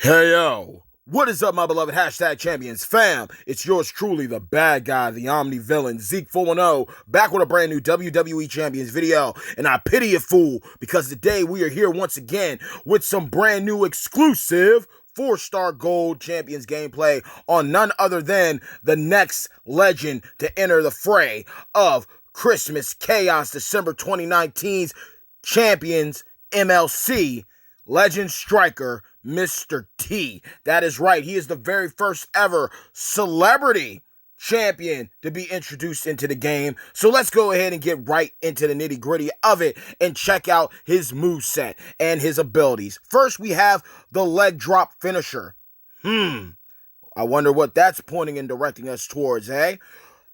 Hey yo, what is up, my beloved hashtag champions fam? It's yours truly, the bad guy, the omni villain, Zeke 410, back with a brand new WWE Champions video. And I pity you, fool, because today we are here once again with some brand new exclusive 4-star gold champions gameplay on none other than the next legend to enter the fray of Christmas Chaos December 2019's Champions MLC. Legend striker, Mr. T. That is right. He is the very first ever celebrity champion to be introduced into the game. So let's go ahead and get right into the nitty gritty of it and check out his moveset and his abilities. First, we have the leg drop finisher. I wonder what that's pointing and directing us towards, eh?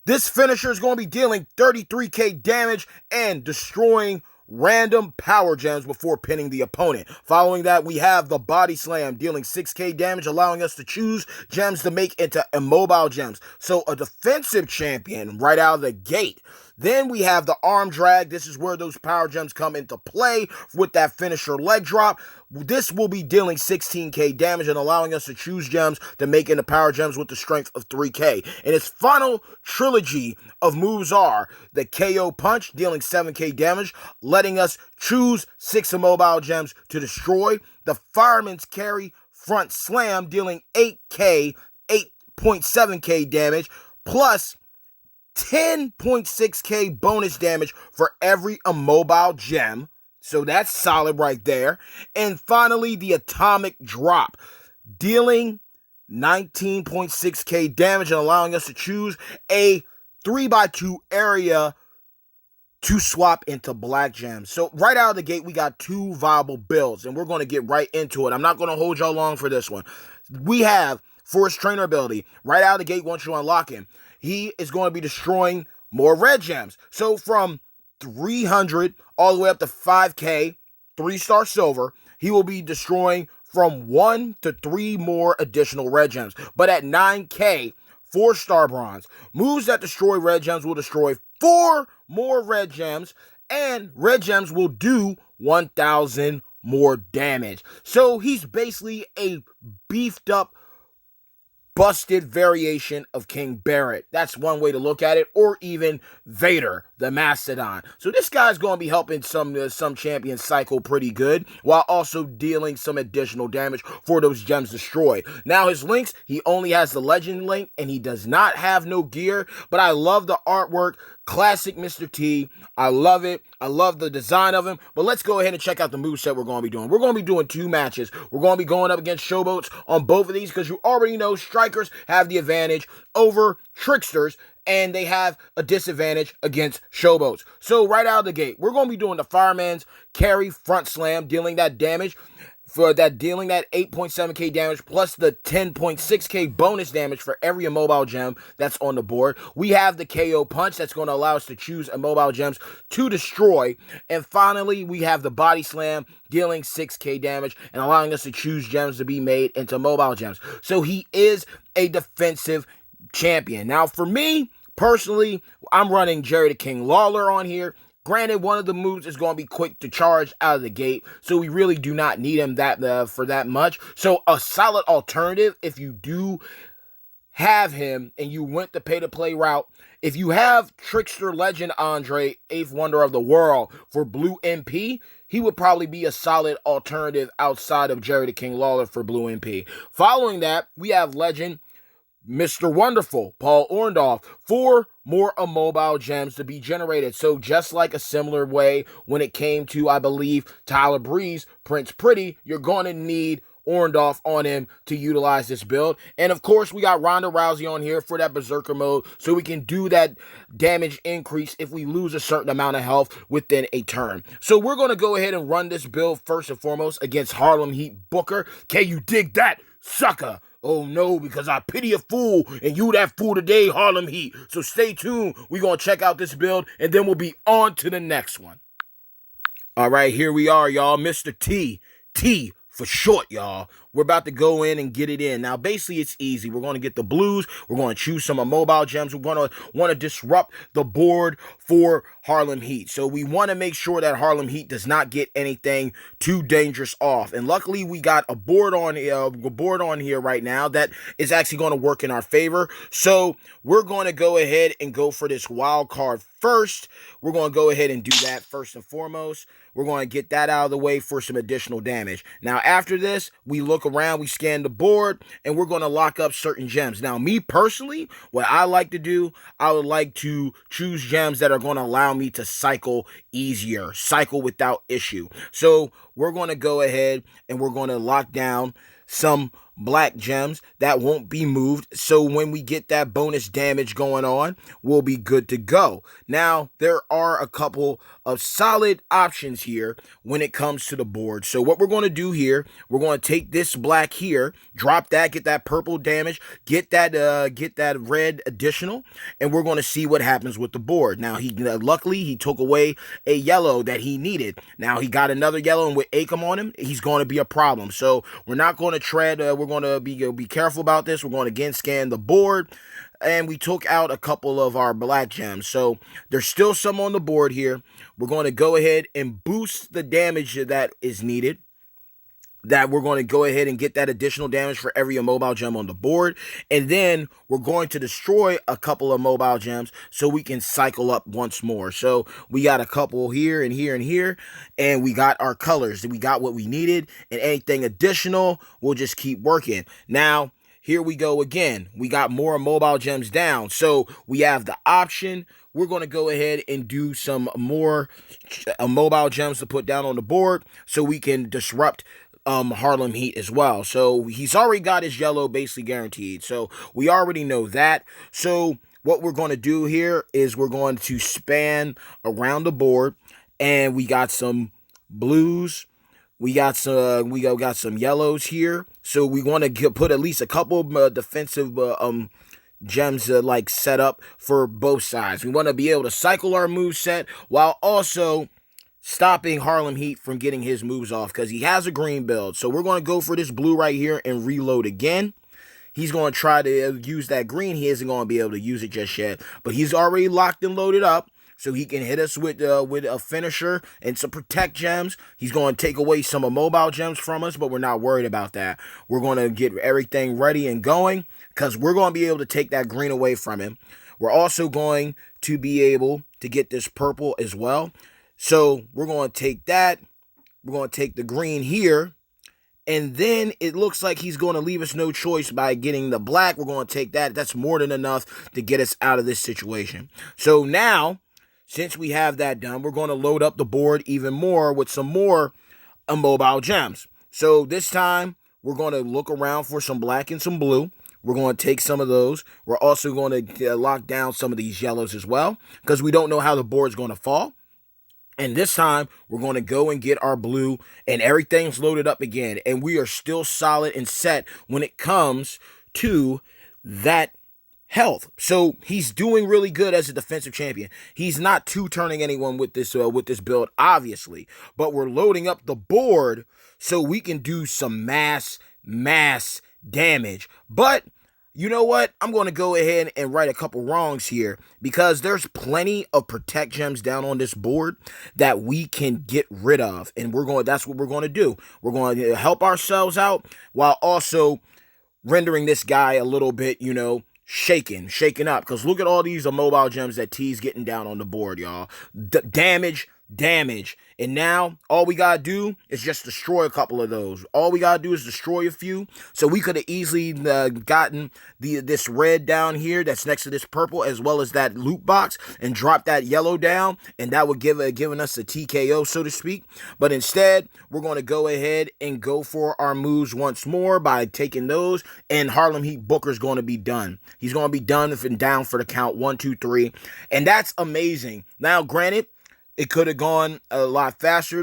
This finisher is going to be dealing 33k damage and destroying random power gems before pinning the opponent. Following that, we have the body slam dealing 6k damage, allowing us to choose gems to make into immobile gems. So a defensive champion right out of the gate. Then we have the arm drag. This is where those power gems come into play with that finisher leg drop. This will be dealing 16k damage and allowing us to choose gems to make into power gems with the strength of 3k. And its final trilogy of moves are the KO punch, dealing 7k damage, letting us choose 6 immobile gems to destroy. The fireman's carry front slam, dealing 8.7k damage, plus 10.6k bonus damage for every immobile gem. So that's solid right there. And finally, the atomic drop, dealing 19.6k damage and allowing us to choose a 3x2 area to swap into black gems. So right out of the gate, we got 2 viable builds, and we're going to get right into it. I'm not going to hold y'all long for this one. We have, for his trainer ability, right out of the gate, once you unlock him, he is going to be destroying more red gems. So from 300 all the way up to 5k, 3-star silver, he will be destroying from 1 to 3 more additional red gems. But at 9k, 4-star bronze, moves that destroy red gems will destroy 4 more red gems, and red gems will do 1,000 more damage. So he's basically a beefed up, busted variation of King Barrett. That's one way to look at it. Or even Vader, the Mastodon. So this guy's going to be helping some champions cycle pretty good, while also dealing some additional damage for those gems destroyed. Now his links, he only has the legend link, and he does not have no gear, but I love the artwork. Classic Mr. T. I love it. I love the design of him. But let's go ahead and check out the moveset we're going to be doing. We're going to be doing 2 matches. We're going to be going up against Showboats on both of these, because you already know strikers have the advantage over tricksters, and they have a disadvantage against Showboats. So right out of the gate, we're going to be doing the fireman's carry front slam, dealing that damage. For that, dealing that 8.7k damage plus the 10.6k bonus damage for every immobile gem that's on the board. We have the KO punch that's going to allow us to choose immobile gems to destroy. And finally, we have the body slam, dealing 6k damage and allowing us to choose gems to be made into mobile gems. So he is a defensive champion. Now for me, personally, I'm running Jerry the King Lawler on here. Granted, one of the moves is going to be quick to charge out of the gate, so we really do not need him for that much. So a solid alternative, if you do have him and you went the pay-to-play route, if you have Trickster Legend Andre, 8th Wonder of the World, for Blue MP, he would probably be a solid alternative outside of Jerry the King Lawler for Blue MP. Following that, we have Legend Mr. Wonderful, Paul Orndorff, 4 more immobile gems to be generated. So just like a similar way when it came to, I believe, Tyler Breeze, Prince Pretty, you're going to need Orndorff on him to utilize this build. And of course, we got Ronda Rousey on here for that Berserker mode, so we can do that damage increase if we lose a certain amount of health within a turn. So we're going to go ahead and run this build first and foremost against Harlem Heat Booker. Can you dig that, sucker? Oh no, because I pity a fool, and you that fool today, Harlem Heat. So stay tuned. We're going to check out this build, and then we'll be on to the next one. All right, here we are, y'all. Mr. T. for short, y'all. We're about to go in and get it in. Now, basically, it's easy. We're going to get the blues. We're going to choose some mobile gems. We're going to want to disrupt the board for Harlem Heat. So we want to make sure that Harlem Heat does not get anything too dangerous off. And luckily, we got a board on here right now that is actually going to work in our favor. So we're going to go ahead and go for this wild card first. We're going to go ahead and do that first and foremost. We're going to get that out of the way for some additional damage. Now, after this, we look around, we scan the board, and we're going to lock up certain gems. Now, me personally, what I like to do, I would like to choose gems that are going to allow me to cycle easier, cycle without issue. So we're going to go ahead and we're going to lock down some black gems that won't be moved, so when we get that bonus damage going on, we'll be good to go. Now, there are a couple of solid options here when it comes to the board. So what we're going to do here, we're going to take this black here, drop that, get that purple damage, get that red additional, and we're going to see what happens with the board. Now, luckily he took away a yellow that he needed. Now he got another yellow, and with Acom on him, he's going to be a problem. So we're not going to tread. We're going to be careful about this. We're going to again scan the board, and we took out a couple of our black gems. So there's still some on the board here. We're going to go ahead and boost the damage that is needed. That we're going to go ahead and get that additional damage for every immobile gem on the board. And then we're going to destroy a couple of mobile gems so we can cycle up once more. So we got a couple here and here and here. And we got our colors. We got what we needed. And anything additional, we'll just keep working. Now, here we go again. We got more mobile gems down. So we have the option. We're going to go ahead and do some more mobile gems to put down on the board so we can disrupt Harlem Heat as well. So he's already got his yellow basically guaranteed. So we already know that. So what we're going to do here is we're going to span around the board, and we got some blues. We got some yellows here. So we want to put at least a couple of defensive gems like set up for both sides. We want to be able to cycle our move set while also stopping Harlem Heat from getting his moves off, because he has a green build. So we're going to go for this blue right here and reload again. He's going to try to use that green. He isn't going to be able to use it just yet, but he's already locked and loaded up, so he can hit us with a finisher and some protect gems. He's going to take away some mobile gems from us, but we're not worried about that. We're going to get everything ready and going, because we're going to be able to take that green away from him. We're also going to be able to get this purple as well. So we're going to take that. We're going to take the green here. And then it looks like he's going to leave us no choice by getting the black. We're going to take that. That's more than enough to get us out of this situation. So now, since we have that done, we're going to load up the board even more with some more immobile gems. So this time, we're going to look around for some black and some blue. We're going to take some of those. We're also going to lock down some of these yellows as well, because we don't know how the board's going to fall. And this time, we're going to go and get our blue, and everything's loaded up again. And we are still solid and set when it comes to that health. So he's doing really good as a defensive champion. He's not two-turning anyone with this build, obviously. But we're loading up the board so we can do some mass damage. But you know what? I'm going to go ahead and right a couple wrongs here, because there's plenty of protect gems down on this board that we can get rid of. And that's what we're going to do. We're going to help ourselves out while also rendering this guy a little bit, shaken up. Because look at all these mobile gems that T's getting down on the board, y'all. Damage. And now all we gotta do is just destroy a couple of those. All we gotta do is destroy a few. So we could have easily gotten this red down here that's next to this purple, as well as that loot box, and drop that yellow down, and that would given us a TKO, so to speak. But instead, we're going to go ahead and go for our moves once more by taking those, and Harlem Heat Booker's going to be done. He's going to be done and down for the count 1, 2, 3, and that's amazing. Now, granted, it could have gone a lot faster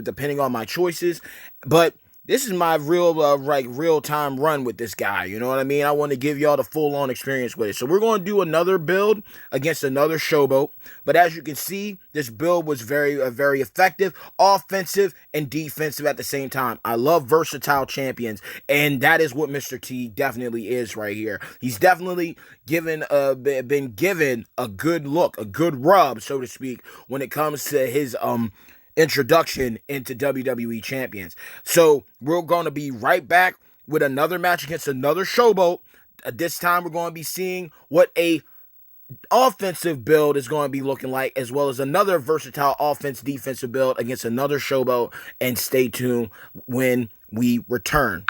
depending on my choices, but this is my real time run with this guy. You know what I mean? I want to give y'all the full on experience with it. So we're going to do another build against another showboat. But as you can see, this build was very effective, offensive and defensive at the same time. I love versatile champions, and that is what Mr. T definitely is right here. He's definitely been given a good look, a good rub, so to speak, when it comes to his introduction into WWE champions. So we're going to be right back with another match against another showboat. This time we're going to be seeing what a offensive build is going to be looking like, as well as another versatile offense defensive build against another showboat. And stay tuned when we return.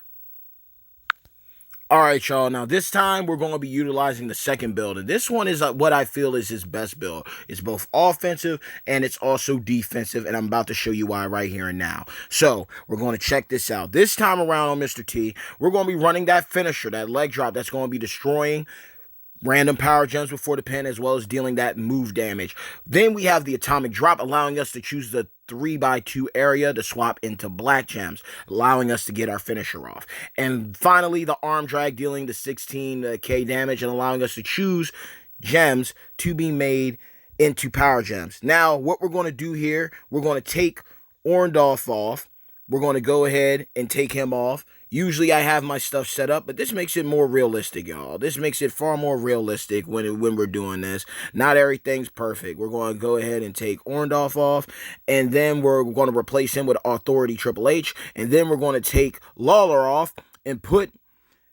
All right, y'all. Now, this time we're going to be utilizing the second build. And this one is what I feel is his best build. It's both offensive and it's also defensive. And I'm about to show you why right here and now. So, we're going to check this out. This time around on Mr. T, we're going to be running that finisher, that leg drop that's going to be destroying random power gems before the pin, as well as dealing that move damage. Then we have the atomic drop, allowing us to choose the 3x2 area to swap into black gems, allowing us to get our finisher off. And finally, the arm drag, dealing the 16k damage and allowing us to choose gems to be made into power gems. Now, what we're going to do here, we're going to take Orndorff off. We're going to go ahead and take him off. Usually I have my stuff set up, but this makes it more realistic, y'all. This makes it far more realistic when we're doing this. Not everything's perfect. We're going to go ahead and take Orndorff off, and then we're going to replace him with Authority Triple H, and then we're going to take Lawler off and put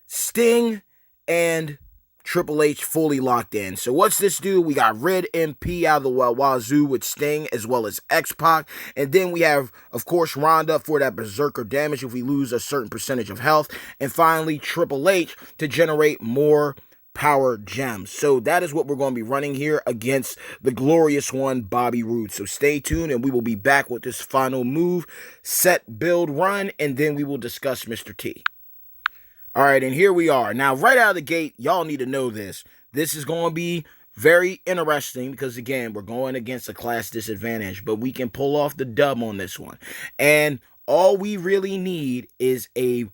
Sting and Triple H fully locked in. So what's this do? We got Red MP out of the wazoo with Sting, as well as X-Pac. And then we have, of course, Ronda for that berserker damage if we lose a certain percentage of health. And finally, Triple H to generate more power gems. So that is what we're going to be running here against the glorious one, Bobby Roode. So stay tuned, and we will be back with this final move, set, build, run, and then we will discuss Mr. T. All right, and here we are. Now, right out of the gate, y'all need to know this. This is going to be very interesting because, again, we're going against a class disadvantage, but we can pull off the dub on this one. And all we really need is a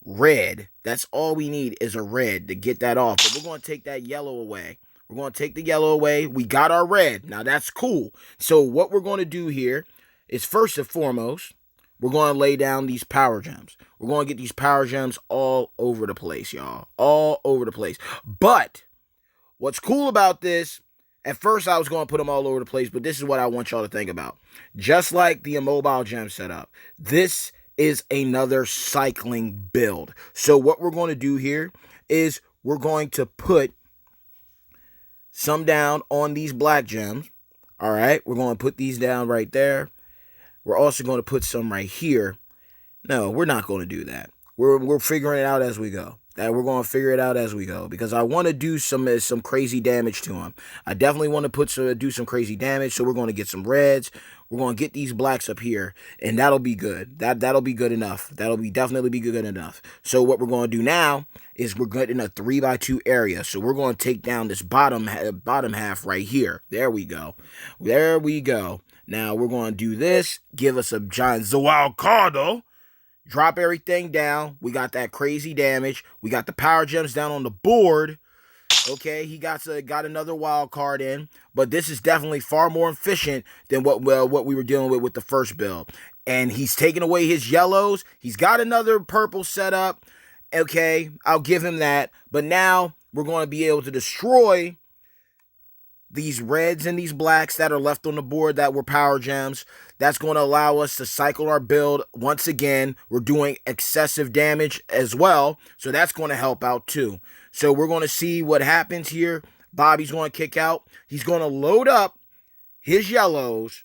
red. That's all we need is a red to get that off. But we're going to take that yellow away. We're going to take the yellow away. We got our red. Now, that's cool. So what we're going to do here is, first and foremost, we're going to lay down these power gems. We're going to get these power gems all over the place, y'all. All over the place. But what's cool about this, at first I was going to put them all over the place, but this is what I want y'all to think about. Just like the immobile gem setup, this is another cycling build. So what we're going to do here is we're going to put some down on these black gems. All right, we're going to put these down right there. We're also going to put some right here. No, we're not going to do that. We're figuring it out as we go. We're going to figure it out as we go, because I want to do some crazy damage to him. I definitely want to do some crazy damage, so we're going to get some reds. We're going to get these blacks up here, and that'll be good. That'll be good enough. Definitely be good enough. So what we're going to do now is we're getting a 3x2 area. So we're going to take down this bottom half right here. There we go. There we go. Now, we're going to do this, give us a giant Zoal Cardo, drop everything down. We got that crazy damage. We got the power gems down on the board. Okay, he got another wild card in, but this is definitely far more efficient than what we were dealing with the first build. And he's taking away his yellows. He's got another purple set up. Okay, I'll give him that. But now we're going to be able to destroy these reds and these blacks that are left on the board that were power gems. That's going to allow us to cycle our build once again. We're doing excessive damage as well, so that's going to help out too. So we're going to see what happens here. Bobby's going to kick out. He's going to load up his yellows.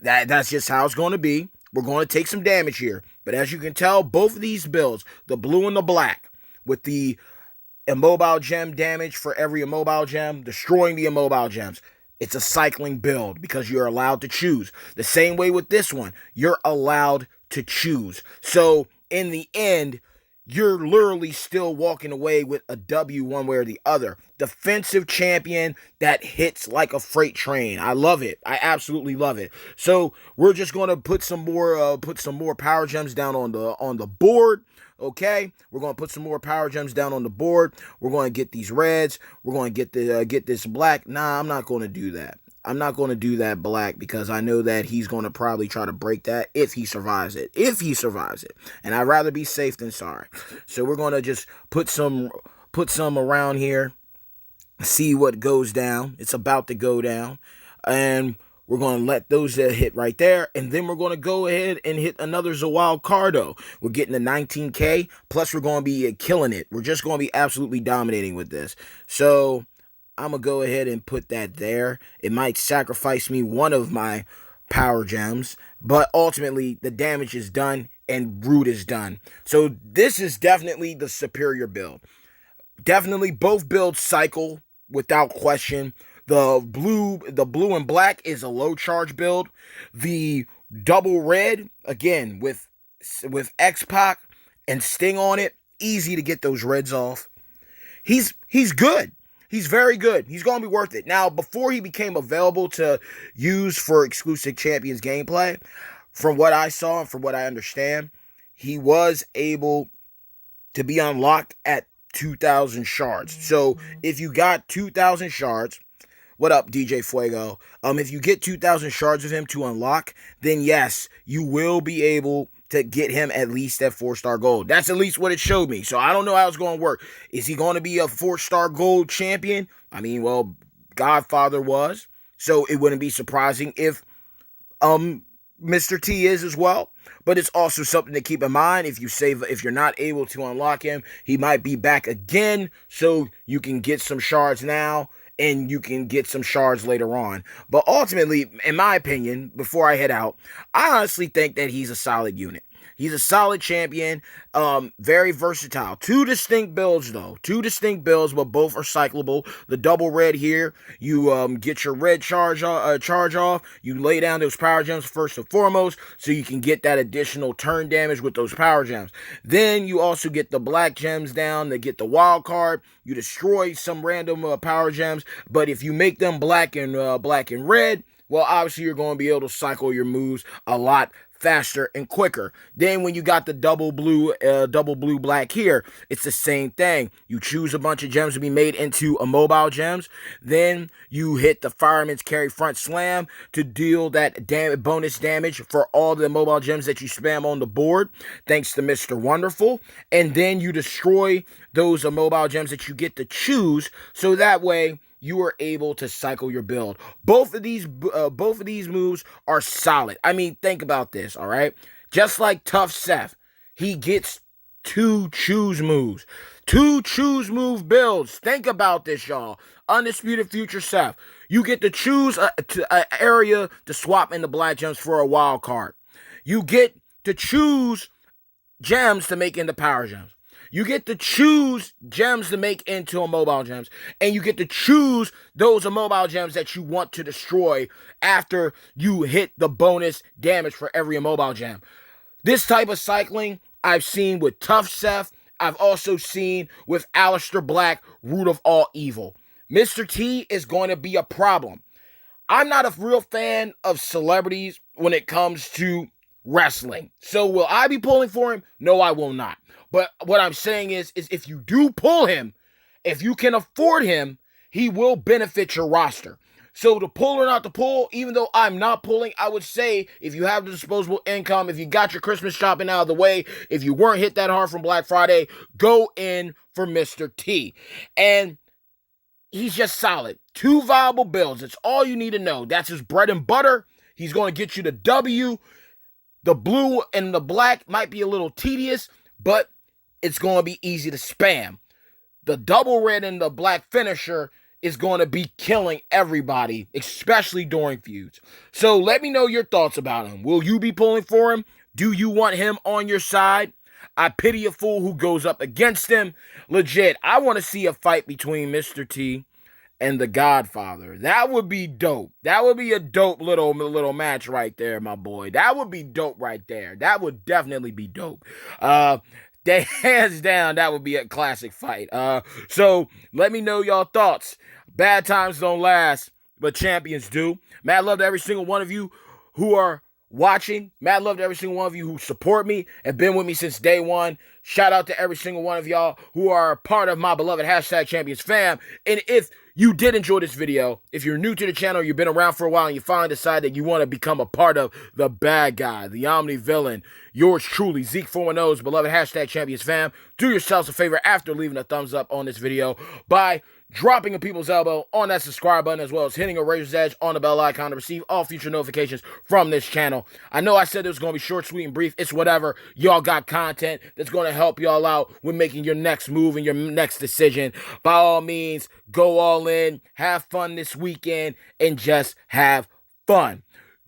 That's just how it's going to be. We're going to take some damage here. But as you can tell, both of these builds, the blue and the black, with the immobile gem damage for every immobile gem, destroying the immobile gems. It's a cycling build because you're allowed to choose. The same way with this one, you're allowed to choose. So in the end, you're literally still walking away with a W one way or the other. Defensive champion that hits like a freight train. I love it. I absolutely love it. So we're just gonna put some more power gems down on the board. Okay, we're gonna put some more power gems down on the board. We're gonna get these reds. We're gonna get this black. Nah, I'm not gonna do that. I'm not going to do that black because I know that he's going to probably try to break that if he survives it. If he survives it. And I'd rather be safe than sorry. So we're going to just put some around here, see what goes down. It's about to go down. And we're going to let those hit right there. And then we're going to go ahead and hit another Zawal Cardo. We're getting the 19K. Plus, we're going to be killing it. We're just going to be absolutely dominating with this. So I'm going to go ahead and put that there. It might sacrifice me one of my power gems, but ultimately the damage is done and root is done. So this is definitely the superior build. Definitely both builds cycle without question. The blue and black is a low charge build. The double red, again, with X-Pac and Sting on it, easy to get those reds off. He's good. He's very good. He's going to be worth it. Now, before he became available to use for exclusive champions gameplay, from what I saw and from what I understand, he was able to be unlocked at 2,000 shards. So if you got 2,000 shards, what up, DJ Fuego? If you get 2,000 shards of him to unlock, then yes, you will be able to get him at least at 4-star gold. That's at least what it showed me. So I don't know how it's going to work. Is he going to be a 4-star gold champion? I mean, well, Godfather was. So it wouldn't be surprising if Mr. T is as well. But it's also something to keep in mind. If you're not able to unlock him, he might be back again. So you can get some shards now and you can get some shards later on. But ultimately, in my opinion, before I head out, I honestly think that he's a solid unit. He's a solid champion, very versatile. Two distinct builds, though. Two distinct builds, but both are cyclable. The double red here, you get your red charge off. You lay down those power gems first and foremost, so you can get that additional turn damage with those power gems. Then you also get the black gems down to get the wild card. You destroy some random power gems, but if you make them black and red, well, obviously you're going to be able to cycle your moves a lot faster and quicker. Then when you got the double blue black here, it's the same thing. You choose a bunch of gems to be made into immobile gems. Then you hit the Fireman's Carry Front Slam to deal that bonus damage for all the immobile gems that you spam on the board, thanks to Mr. Wonderful. And then you destroy those immobile gems that you get to choose, so that way you are able to cycle your build. Both of these moves are solid. I mean, think about this, all right? Just like Tough Seth, he gets 2 choose moves. 2 choose move builds. Think about this, y'all. Undisputed Future Seth. You get to choose an area to swap into black gems for a wild card. You get to choose gems to make into power gems. You get to choose gems to make into immobile gems. And you get to choose those immobile gems that you want to destroy after you hit the bonus damage for every immobile gem. This type of cycling I've seen with Tough Seth. I've also seen with Aleister Black, Root of All Evil. Mr. T is going to be a problem. I'm not a real fan of celebrities when it comes to wrestling. So will I be pulling for him? No, I will not. But what I'm saying is if you do pull him, if you can afford him, he will benefit your roster. So to pull or not to pull, even though I'm not pulling, I would say if you have the disposable income, if you got your Christmas shopping out of the way, if you weren't hit that hard from Black Friday, go in for Mr. T. And he's just solid. 2 viable builds. It's all you need to know. That's his bread and butter. He's going to get you the W. The blue and the black might be a little tedious, but it's going to be easy to spam. The double red and the black finisher is going to be killing everybody, especially during feuds. So let me know your thoughts about him. Will you be pulling for him? Do you want him on your side? I pity a fool who goes up against him. Legit, I want to see a fight between Mr. T and the Godfather. That would be dope. That would be a dope little match right there, my boy. That would be dope right there. That would definitely be dope. That hands down, that would be a classic fight. So let me know y'all thoughts. Bad times don't last, but champions do. Mad love to every single one of you who are watching. Mad love to every single one of you who support me and been with me since day one. Shout out to every single one of y'all who are part of my beloved hashtag champions fam. And if you did enjoy this video, if you're new to the channel, you've been around for a while, and you finally decide that you want to become a part of the bad guy, the omni villain, yours truly, Zeke 410's beloved hashtag champions fam, do yourselves a favor after leaving a thumbs up on this video by dropping a people's elbow on that subscribe button, as well as hitting a razor's edge on the bell icon to receive all future notifications from this channel. I know I said it was going to be short, sweet, and brief. It's whatever. Y'all got content that's going to help y'all out with making your next move and your next decision. By all means, go all in, have fun this weekend, and just have fun.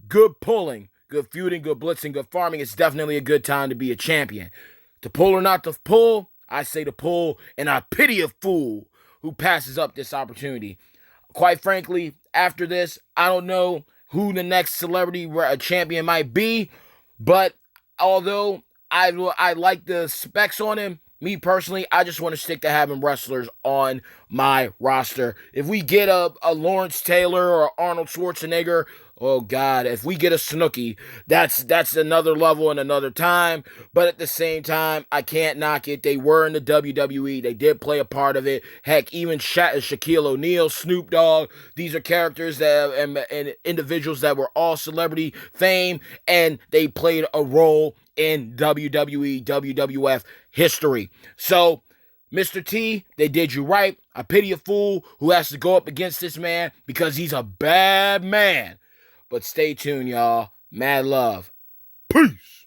Good pulling, good feuding, good blitzing, good farming. It's definitely a good time to be a champion. To pull or not to pull, I say to pull, and I pity a fool who passes up this opportunity. Quite frankly, after this, I don't know who the next celebrity champion might be, but although I like the specs on him, me personally, I just want to stick to having wrestlers on my roster. If we get a Lawrence Taylor or Arnold Schwarzenegger, oh God, if we get a Snooki, that's another level and another time. But at the same time, I can't knock it. They were in the WWE. They did play a part of it. Heck, even Shaquille O'Neal, Snoop Dogg, these are characters that and individuals that were all celebrity fame, and they played a role in WWE, WWF history. So, Mr. T, they did you right. I pity a fool who has to go up against this man because he's a bad man. But stay tuned, y'all. Mad love. Peace.